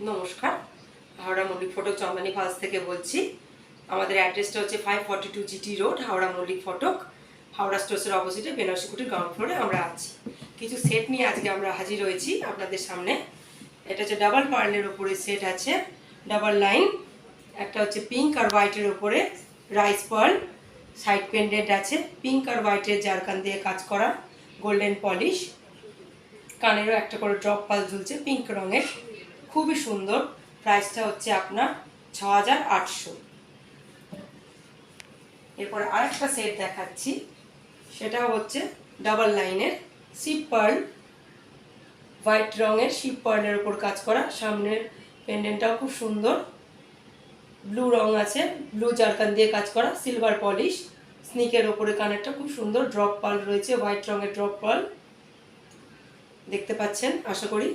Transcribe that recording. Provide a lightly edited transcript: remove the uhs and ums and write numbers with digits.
নমস্কার, হাওড়া মল্লিক ফটক চন্দনী ফালস থেকে বলছি। আমাদের অ্যাড্রেসটা হচ্ছে 542 জিটি রোড, হাওড়া মল্লিক ফটক, হাওড়া স্টোর্সের অপোজিটে বেনারসি কুটির গ্রাউন্ড ফ্লোরে আমরা আছি। কিছু সেট নিয়ে আজকে আমরা হাজির হয়েছি আপনাদের সামনে। এটা হচ্ছে ডাবল পার্লের ওপরে সেট আছে, ডাবল লাইন। একটা হচ্ছে পিঙ্ক আর হোয়াইটের ওপরে রাইস পার্ল, সাইড পেন্ডেন্ট আছে, পিঙ্ক আর হোয়াইটের জারকান দিয়ে কাজ করা, গোল্ডেন পলিশ, কানেরও একটা করে ড্রপ পাল ঝুলছে পিঙ্ক রঙের, খুবই সুন্দর। প্রাইসটা হচ্ছে আপনার 6800। এরপরে আরেকটা সেট দেখাচ্ছি, সেটা হচ্ছে ডাবল লাইনের শিপ পার্ল, হোয়াইট রঙের শিপ পার্লের উপর কাজ করা, সামনের পেন্ডেন্টটাও খুব সুন্দর, ব্লু রং আছে, ব্লু জারকান দিয়ে কাজ করা, সিলভার পলিশ, স্নিকের ওপরে কানেরটা খুব সুন্দর, ড্রপ পার্ল রয়েছে, হোয়াইট রঙের ড্রপ পার্ল দেখতে পাচ্ছেন আশা করি।